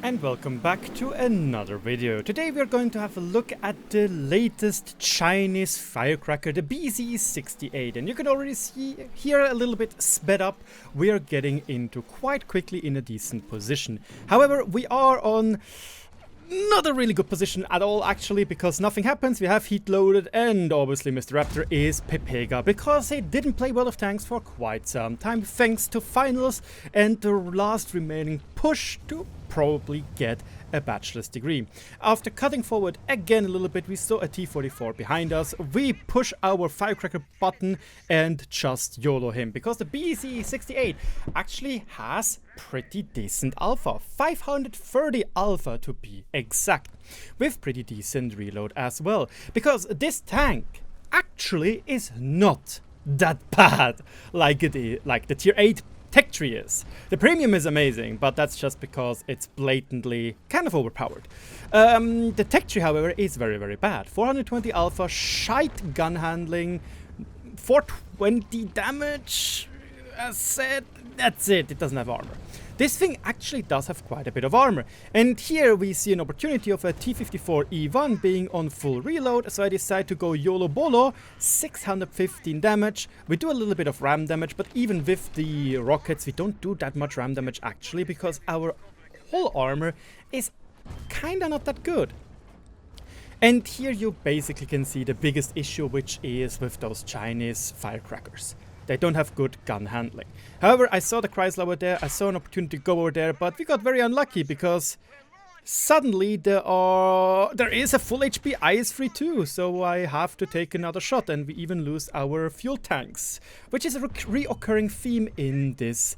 And welcome back to another video. Today we are going to have a look at the latest Chinese firecracker, the BZ-68. And you can already see here a little bit sped up. We are getting into quite quickly in a decent position. However, we are on not a really good position at all actually, because nothing happens. We have heat loaded and obviously Mr. Raptor is Pepega because he didn't play well of tanks for quite some time thanks to finals and the last remaining push to probably get a bachelor's degree. After cutting forward again a little bit, we saw a T-44 behind us. We push our firecracker button and just YOLO him, because the BZ-68 actually has pretty decent alpha, 530 alpha to be exact, with pretty decent reload as well, because this tank actually is not that bad like the tier 8 TECHTREE is. The premium is amazing, but that's just because it's blatantly kind of overpowered. The TECHTREE, however, is very, very bad. 420 alpha, shite gun handling, 420 damage, as said, that's it. It doesn't have armor. This thing actually does have quite a bit of armor, and here we see an opportunity of a T-54E1 being on full reload, so I decide to go YOLO BOLO, 615 damage. We do a little bit of ram damage, but even with the rockets we don't do that much ram damage actually, because our whole armor is kinda not that good. And here you basically can see the biggest issue, which is with those Chinese firecrackers. They don't have good gun handling. However, I saw the Chrysler over there, I saw an opportunity to go over there, but we got very unlucky because suddenly there is a full HP IS-32, so I have to take another shot, and we even lose our fuel tanks, which is a reoccurring theme in this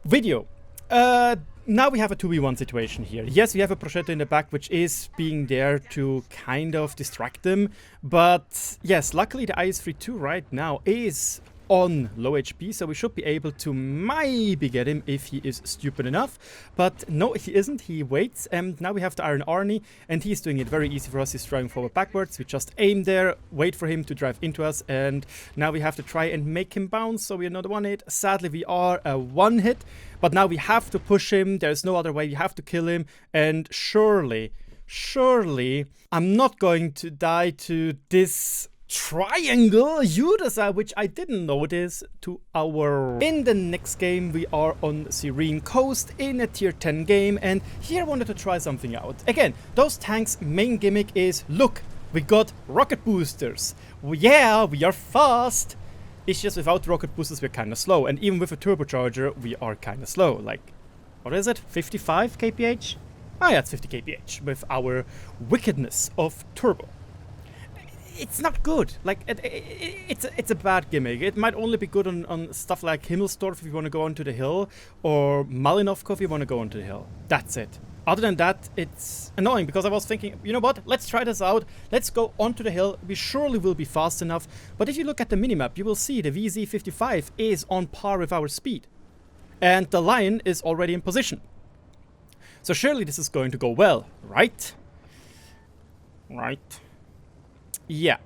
video. Now we have a 2v1 situation here. Yes, we have a Prosciutto in the back, which is being there to kind of distract them, but yes, luckily the IS-32 right now is on low HP, so we should be able to maybe get him if he is stupid enough. But no, he isn't. He waits, and now we have the Iron Arnie, and he's doing it very easy for us. He's driving forward backwards. We just aim there, wait for him to drive into us, and now we have to try and make him bounce, so we are not a one hit. Sadly, we are a one hit, but now we have to push him. There's no other way. We have to kill him, and surely I'm not going to die to this triangle youuuu, which I didn't notice to our... In the next game we are on Serene coast in a tier 10 game, and here I wanted to try something out. Again, those tanks' main gimmick is, look, we got rocket boosters. Yeah, we are fast. It's just without rocket boosters we're kinda slow, and even with a turbocharger we are kinda slow. Like, what is it, 55 kph? Ah yeah, it's 50 kph with our wickedness of turbo. It's not good. Like, it's a bad gimmick. It might only be good on stuff like Himmelsdorf if you want to go onto the hill, or Malinovka if you want to go onto the hill. That's it. Other than that, it's annoying, because I was thinking, you know what, let's try this out. Let's go onto the hill. We surely will be fast enough. But if you look at the minimap, you will see the VZ-55 is on par with our speed. And the Lion is already in position. So surely this is going to go well, right? Right. Yeah,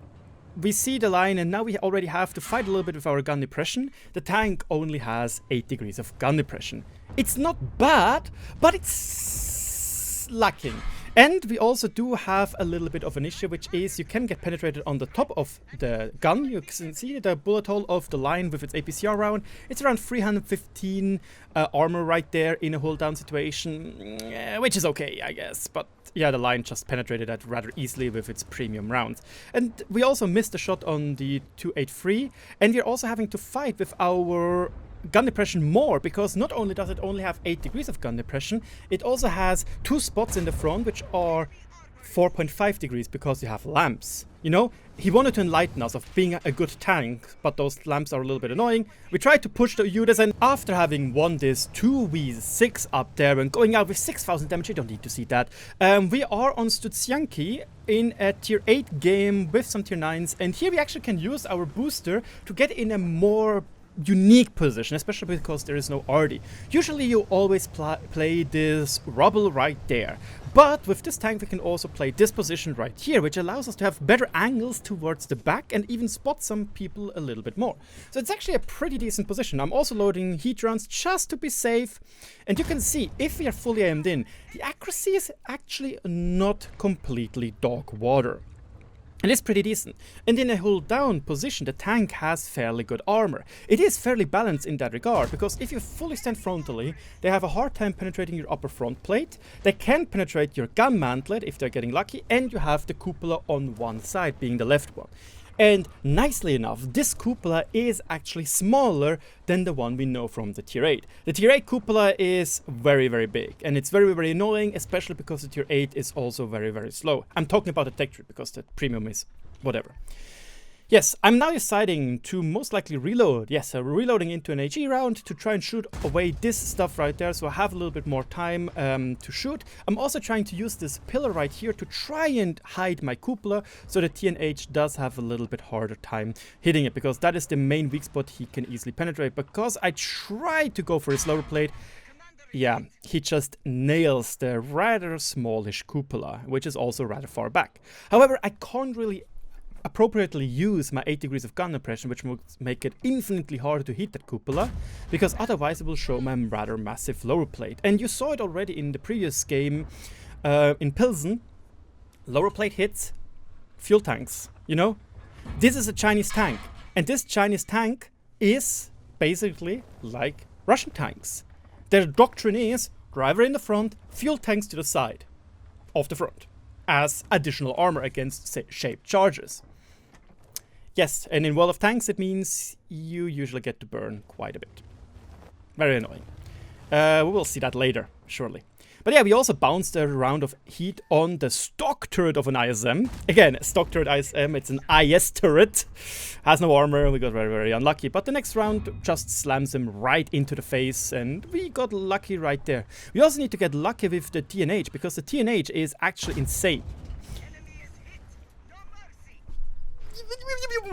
we see the line, and now we already have to fight a little bit with our gun depression. The tank only has 8 degrees of gun depression. It's not bad, but it's lacking. And we also do have a little bit of an issue, which is you can get penetrated on the top of the gun. You can see the bullet hole of the line with its APCR round. It's around 315 armor right there in a hold down situation, which is okay, I guess. But yeah, the line just penetrated that rather easily with its premium rounds. And we also missed a shot on the 283, and we're also having to fight with our gun depression more, because not only does it only have 8 degrees of gun depression, it also has 2 spots in the front which are 4.5 degrees because you have lamps. You know, he wanted to enlighten us of being a good tank, but those lamps are a little bit annoying. We tried to push the youuuu, and after having won this 2v6 up there and going out with 6,000 damage, you don't need to see that, we are on Studzianki in a tier 8 game with some tier 9s, and here we actually can use our booster to get in a more unique position, especially because there is no RD. Usually you always play this rubble right there, but with this tank we can also play this position right here, which allows us to have better angles towards the back and even spot some people a little bit more. So it's actually a pretty decent position. I'm also loading heat rounds just to be safe, and you can see if we are fully aimed in, the accuracy is actually not completely dog water. It is pretty decent, and in a hold down position the tank has fairly good armor. It is fairly balanced in that regard, because if you fully stand frontally, they have a hard time penetrating your upper front plate, they can penetrate your gun mantlet if they're getting lucky, and you have the cupola on one side, being the left one. And nicely enough, this cupola is actually smaller than the one we know from the tier 8. The tier 8 cupola is very, very big, and it's very, very annoying, especially because the tier 8 is also very, very slow. I'm talking about the TECHTREE because the premium is whatever. Yes, I'm now deciding to most likely reload. Yes, reloading into an HE round to try and shoot away this stuff right there, so I have a little bit more time to shoot. I'm also trying to use this pillar right here to try and hide my cupola, so the TNH does have a little bit harder time hitting it, because that is the main weak spot he can easily penetrate. Because I tried to go for his lower plate, yeah, he just nails the rather smallish cupola, which is also rather far back. However, I can't really appropriately use my 8 degrees of gun oppression, which will make it infinitely harder to hit that cupola, because otherwise it will show my rather massive lower plate. And you saw it already in the previous game in Pilsen. Lower plate hits fuel tanks, you know? This is a Chinese tank, and this Chinese tank is basically like Russian tanks. Their doctrine is driver in the front, fuel tanks to the side of the front as additional armor against shaped charges. Yes, and in World of Tanks it means you usually get to burn quite a bit. Very annoying. We will see that later, surely. But yeah, we also bounced a round of heat on the stock turret of an ISM. Again, stock turret ISM, it's an IS turret. Has no armor, we got very, very unlucky. But the next round just slams him right into the face, and we got lucky right there. We also need to get lucky with the TNH, because the TNH is actually insane.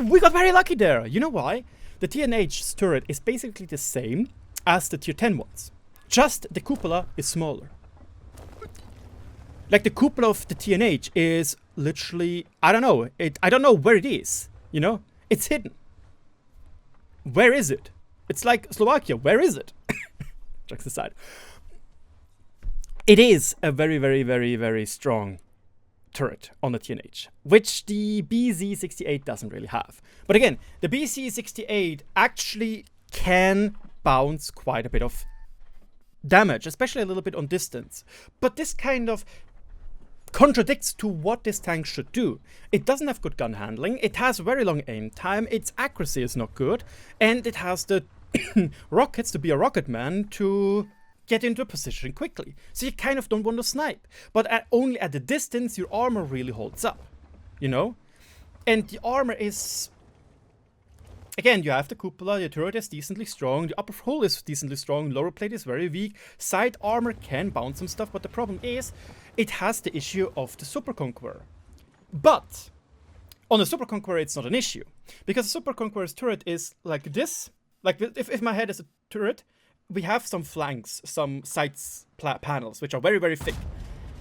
We got very lucky there. You know why? The TNH's turret is basically the same as the tier 10 ones. Just the cupola is smaller. Like, the cupola of the TNH is literally, I don't know. I don't know where it is, you know? It's hidden. Where is it? It's like Slovakia. Where is it? Jokes aside. It is a very, very, very, very strong turret on the TNH, which the BZ-68 doesn't really have. But again, the BZ-68 actually can bounce quite a bit of damage, especially a little bit on distance. But this kind of contradicts to what this tank should do. It doesn't have good gun handling, it has very long aim time, its accuracy is not good, and it has the rockets to be a rocket man to get into a position quickly. So you kind of don't want to snipe. But only at the distance your armor really holds up, you know? And the armor is... Again, you have the cupola, your turret is decently strong, the upper hull is decently strong, lower plate is very weak, side armor can bounce some stuff, but the problem is, it has the issue of the Super Conqueror. But, on the Super Conqueror it's not an issue, because the Super Conqueror's turret is like this, like if my head is a turret, we have some flanks, some sides panels, which are very, very thick.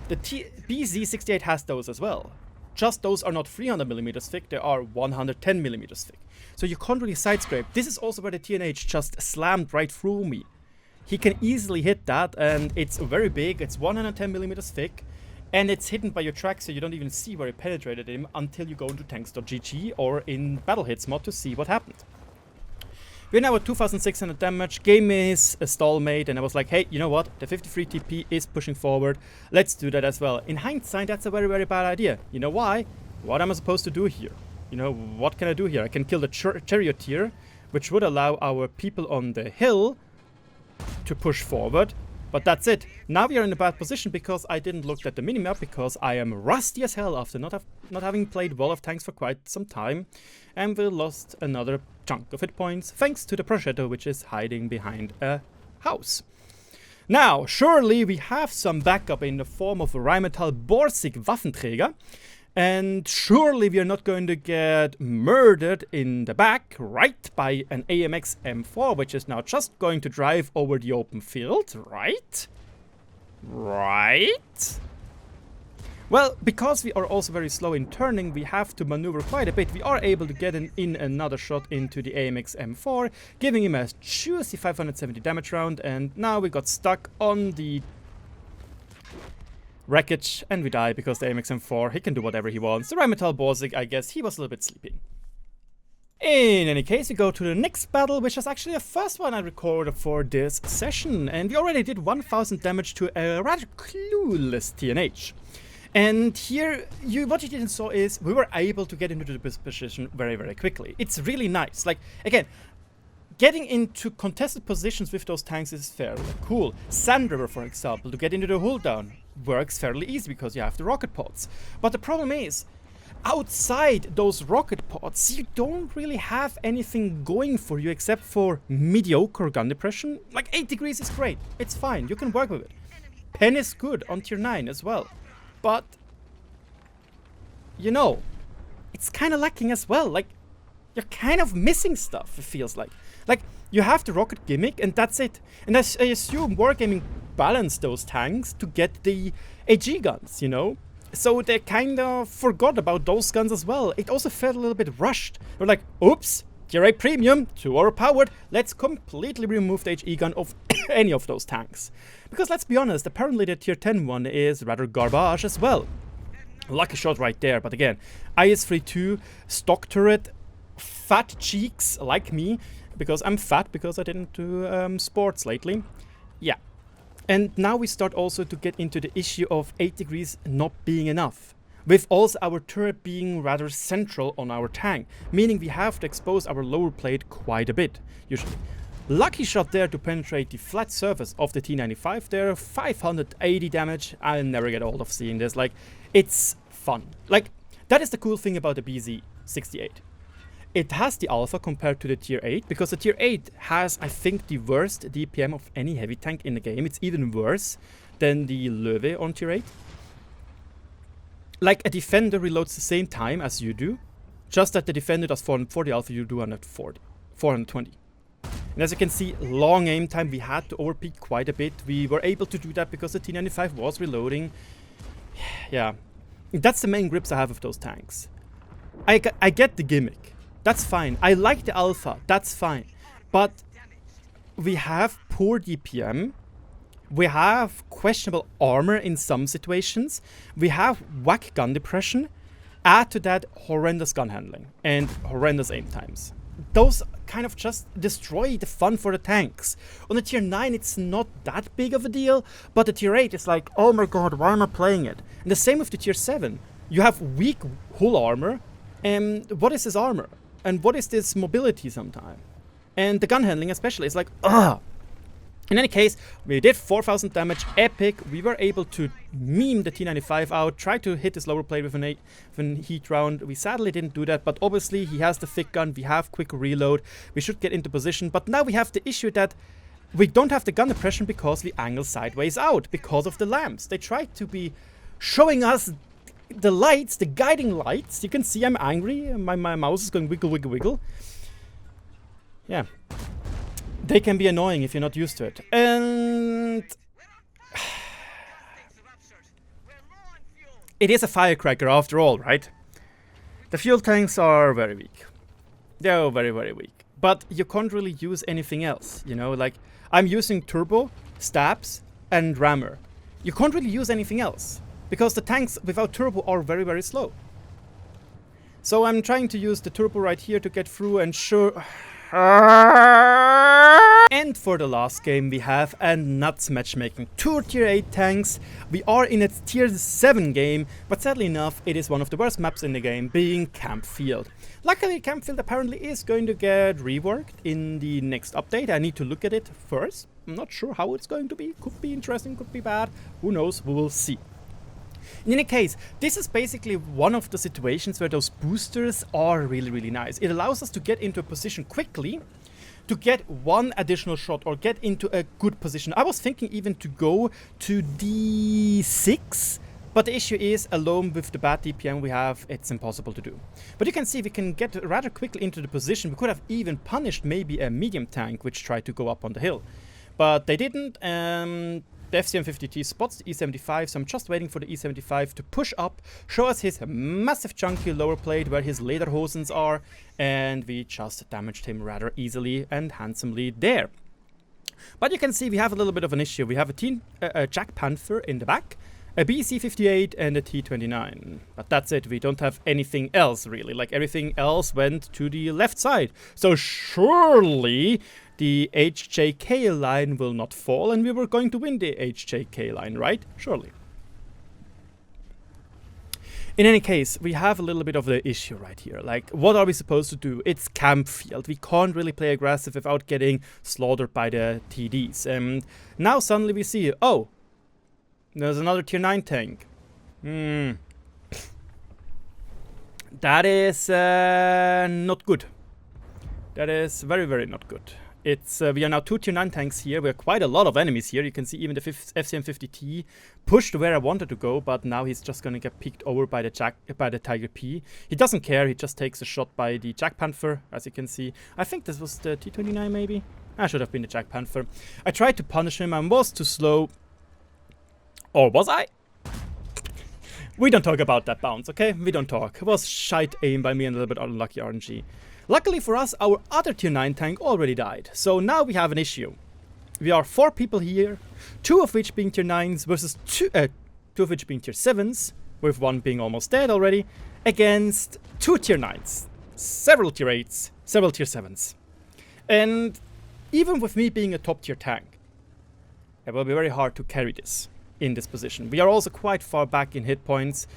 The BZ-68 has those as well. Just those are not 300mm thick, they are 110mm thick. So you can't really side scrape. This is also where the TNH just slammed right through me. He can easily hit that, and it's very big, it's 110mm thick, and it's hidden by your track, so you don't even see where it penetrated him until you go into tanks.gg or in Battle Hits mod to see what happened. We're now at 2600 damage, game is a stalemate, and I was like, hey, you know what, the 53 TP is pushing forward, let's do that as well. In hindsight, that's a very, very bad idea. You know why? What am I supposed to do here? You know, what can I do here? I can kill the charioteer, which would allow our people on the hill to push forward, but that's it. Now we are in a bad position because I didn't look at the minimap, because I am rusty as hell after not having played World of Tanks for quite some time, and we lost another chunk of hit points thanks to the prosciutto, which is hiding behind a house. Now, surely we have some backup in the form of a Rheinmetall Borsig Waffenträger. And surely we are not going to get murdered in the back, right, by an AMX M4, which is now just going to drive over the open field, right? Right? Well, because we are also very slow in turning, we have to maneuver quite a bit. We are able to get in another shot into the AMX M4, giving him a juicy 570 damage round, and now we got stuck on the wreckage, and we die because the AMX M4, he can do whatever he wants. The Rheinmetall Borsig, I guess, he was a little bit sleepy. In any case, we go to the next battle, which is actually the first one I recorded for this session, and we already did 1000 damage to a rather clueless TNH. And here, what you didn't saw is we were able to get into the position very, very quickly. It's really nice. Like, again, getting into contested positions with those tanks is fairly cool. Sand River, for example, to get into the hull down works fairly easy because you have the rocket pods. But the problem is, outside those rocket pods, you don't really have anything going for you except for mediocre gun depression. Like 8 degrees is great. It's fine. You can work with it. Pen is good on tier 9 as well. But, you know, it's kind of lacking as well. Like, you're kind of missing stuff, it feels like. Like, you have the rocket gimmick and that's it. And I assume Wargaming balanced those tanks to get the AG guns, you know? So they kind of forgot about those guns as well. It also felt a little bit rushed. They're like, oops, tier 8 premium, too overpowered. Let's completely remove the HE gun of any of those tanks. Because let's be honest, apparently the tier 10 one is rather garbage as well. Lucky shot right there, but again, IS-32, stock turret, fat cheeks like me, because I'm fat because I didn't do sports lately. Yeah. And now we start also to get into the issue of 8 degrees not being enough. With also our turret being rather central on our tank, meaning we have to expose our lower plate quite a bit, usually. Lucky shot there to penetrate the flat surface of the T95 there, 580 damage. I'll never get old of seeing this. Like, it's fun. Like, that is the cool thing about the BZ-68. It has the alpha compared to the tier 8, because the tier 8 has, I think, the worst DPM of any heavy tank in the game. It's even worse than the Löwe on tier 8. Like, a defender reloads the same time as you do, just that the defender does 440 alpha, you do 420. And as you can see, long aim time, we had to overpeak quite a bit. We were able to do that because the T95 was reloading. Yeah, that's the main grips I have of those tanks. I get the gimmick. That's fine. I like the alpha. That's fine. But we have poor DPM. We have questionable armor in some situations. We have whack gun depression. Add to that horrendous gun handling and horrendous aim times. Those kind of just destroy the fun for the tanks. On the tier 9 it's not that big of a deal, but the tier 8 is like, oh my god, why am I playing it? And the same with the tier 7. You have weak hull armor, and what is this armor? And what is this mobility sometime? And the gun handling especially is like, ugh. In any case, we did 4000 damage, epic. We were able to meme the T95 out, try to hit his lower plate with an heat round. We sadly didn't do that, but obviously he has the thick gun, we have quick reload, we should get into position. But now we have the issue that we don't have the gun depression because we angle sideways out, because of the lamps. They tried to be showing us the lights, the guiding lights. You can see I'm angry, my mouse is going wiggle, wiggle, wiggle. Yeah. They can be annoying if you're not used to it. And it is a firecracker after all, right? The fuel tanks are very weak. They're very, very weak. But you can't really use anything else, you know? Like, I'm using turbo, stabs, and rammer. You can't really use anything else, because the tanks without turbo are very, very slow. So I'm trying to use the turbo right here to get through and sure... And for the last game we have a nuts matchmaking. 2 tier 8 tanks. We are in a tier 7 game, but sadly enough it is one of the worst maps in the game, being Campfield. Luckily Campfield apparently is going to get reworked in the next update. I need to look at it first. I'm not sure how it's going to be. Could be interesting, could be bad. Who knows, we will see. In any case, this is basically one of the situations where those boosters are really, really nice. It allows us to get into a position quickly, to get one additional shot or get into a good position. I was thinking even to go to D6 But the issue is, alone with the bad DPM we have, it's impossible to do. But you can see we can get rather quickly into the position. We could have even punished maybe a medium tank which tried to go up on the hill. But they didn't. The FCM50T spots the E75, so I'm just waiting for the E75 to push up, show us his massive chunky lower plate where his lederhosens are, and we just damaged him rather easily and handsomely there. But you can see we have a little bit of an issue. We have a Jack Panther in the back, a BZ-68 and a T-29. But that's it, we don't have anything else really, like everything else went to the left side. So surely the HJK line will not fall and we were going to win the HJK line, right? Surely. In any case, we have a little bit of the issue right here. Like, what are we supposed to do? It's Campfield. We can't really play aggressive without getting slaughtered by the TDs. And now suddenly we see, oh, there's another tier 9 tank. That is not good. That is very, very not good. It's we are now 2 tier 9 tanks here. We have quite a lot of enemies here. You can see even the FCM50T pushed where I wanted to go, but now he's just gonna get picked over by the Tiger P. He doesn't care. He just takes a shot by the Jack Panther, as you can see. I think this was the T-29 maybe. I should have been the Jack Panther. I tried to punish him. I was too slow. Or was I? We don't talk about that bounce, okay? We don't talk. It was shite aim by me and a little bit unlucky RNG. Luckily for us, our other tier 9 tank already died. So now we have an issue. We are 4 people here, 2 of which being tier 9s versus 2 of which being tier 7s, with 1 being almost dead already, against 2 tier 9s, several tier 8s, several tier 7s. And even with me being a top tier tank, it will be very hard to carry this in this position. We are also quite far back in hit points.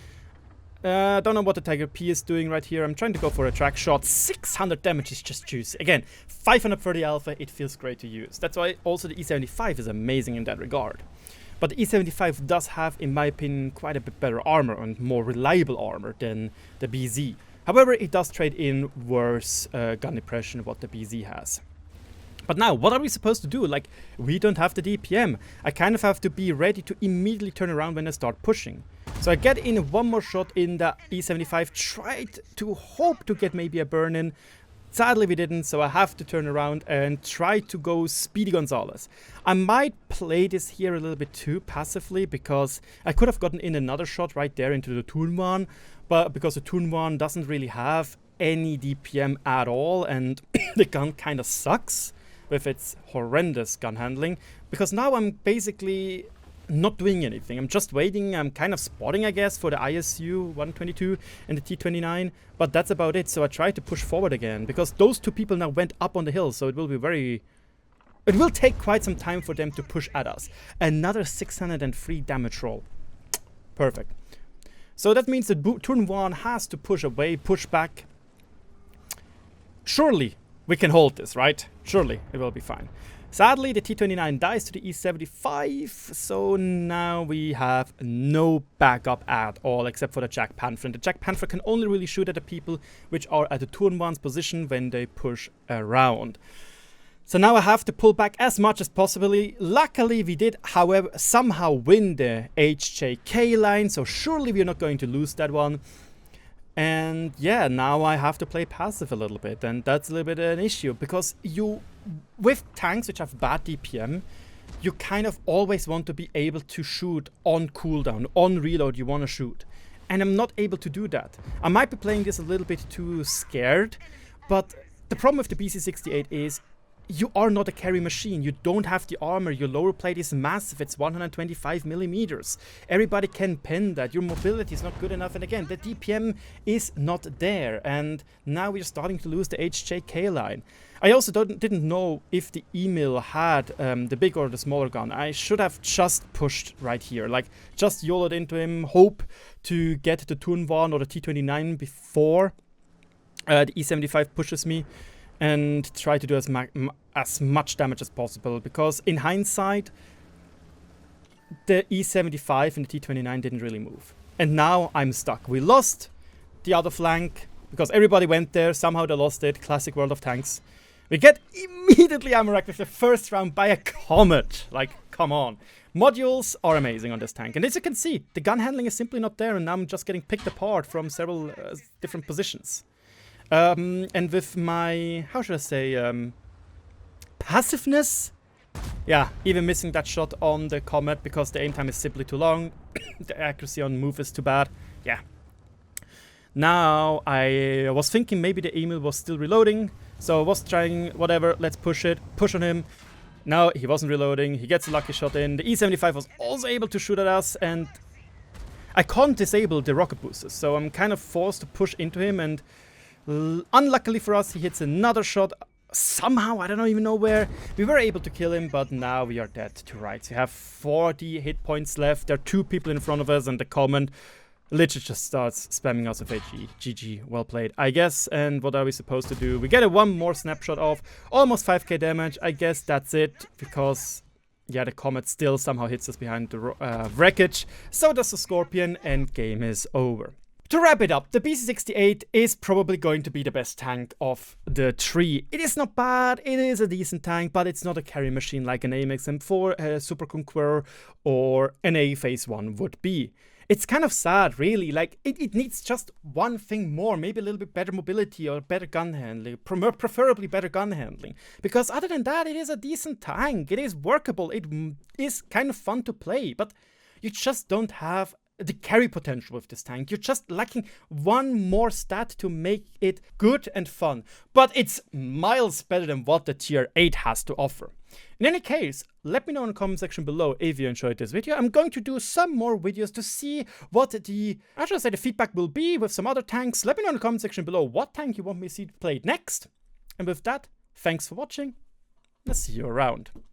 Don't know what the Tiger P is doing right here. I'm trying to go for a track shot. 600 damage is just juicy. Again, 530 alpha, it feels great to use. That's why also the E75 is amazing in that regard. But the E75 does have, in my opinion, quite a bit better armor and more reliable armor than the BZ. However, it does trade in worse gun depression what the BZ has. But now, what are we supposed to do? Like, we don't have the DPM. I kind of have to be ready to immediately turn around when I start pushing. So I get in one more shot in the E75, tried to hope to get maybe a burn in. Sadly we didn't, so I have to turn around and try to go Speedy Gonzalez. I might play this here a little bit too passively, because I could have gotten in another shot right there into the Toon-1, but because the Toon-1 doesn't really have any DPM at all, and the gun kind of sucks with its horrendous gun handling, because now I'm basically not doing anything. I'm just waiting. I'm kind of spotting, I guess, for the ISU 122 and the T-29, but that's about it. So I try to push forward again, because those 2 people now went up on the hill, so it will be very... It will take quite some time for them to push at us. Another 603 damage roll. Perfect. So that means that Toon-1 has to push away, push back. Surely we can hold this, right? Surely it will be fine. Sadly, the T-29 dies to the E-75, so now we have no backup at all, except for the Jack Panther. And the Jack Panther can only really shoot at the people which are at the Toon-1's position when they push around. So now I have to pull back as much as possible. Luckily, we did, however, somehow win the HJK line, so surely we're not going to lose that one. And yeah, now I have to play passive a little bit, and that's a little bit an issue, because with tanks which have bad DPM, you kind of always want to be able to shoot on cooldown, on reload you want to shoot. And I'm not able to do that. I might be playing this a little bit too scared, but the problem with the BZ-68 is you are not a carry machine. You don't have the armor. Your lower plate is massive. It's 125 millimeters. Everybody can pen that. Your mobility is not good enough. And again, the DPM is not there. And now we're starting to lose the HJK line. I also didn't know if the email had the big or the smaller gun. I should have just pushed right here. Like, just YOLO'd into him, hope to get the Toon-1 or the T-29 before the E-75 pushes me, and try to do as much damage as possible, because in hindsight the E-75 and the T-29 didn't really move, and now I'm stuck. We lost the other flank because everybody went there, somehow they lost it. Classic World of Tanks. We get immediately ammo racked with the first round by a comet. Like, come on. Modules are amazing on this tank, and as you can see, the gun handling is simply not there, and now I'm just getting picked apart from several different positions. And with my, how should I say, passiveness? Yeah, even missing that shot on the Comet because the aim time is simply too long. The accuracy on move is too bad. Yeah. Now, I was thinking maybe the Emil was still reloading, so I was trying, whatever, let's push on him. No, he wasn't reloading, he gets a lucky shot in. The E-75 was also able to shoot at us, and I can't disable the rocket boosters, so I'm kind of forced to push into him, and unluckily for us, he hits another shot. Somehow, I don't even know where. We were able to kill him, but now we are dead to rights. We have 40 hit points left. There are 2 people in front of us, and the Comet literally just starts spamming us with HE. GG, well played, I guess. And what are we supposed to do? We get a 1 more snapshot off, almost 5k damage. I guess that's it, because, yeah, the Comet still somehow hits us behind the wreckage. So does the Scorpion, and game is over. To wrap it up, the BZ-68 is probably going to be the best tank of the 3. It is not bad, it is a decent tank, but it's not a carry machine like an AMX M4, a Super Conqueror, or an A Phase 1 would be. It's kind of sad, really. Like, it needs just one thing more, maybe a little bit better mobility or better gun handling, preferably better gun handling. Because other than that, it is a decent tank, it is workable, it is kind of fun to play, but you just don't have the carry potential with this tank. You're just lacking one more stat to make it good and fun. But it's miles better than what the tier 8 has to offer. In any case, let me know in the comment section below if you enjoyed this video. I'm going to do some more videos to see what the feedback will be with some other tanks. Let me know in the comment section below what tank you want me to see played next. And with that, thanks for watching. I'll see you around.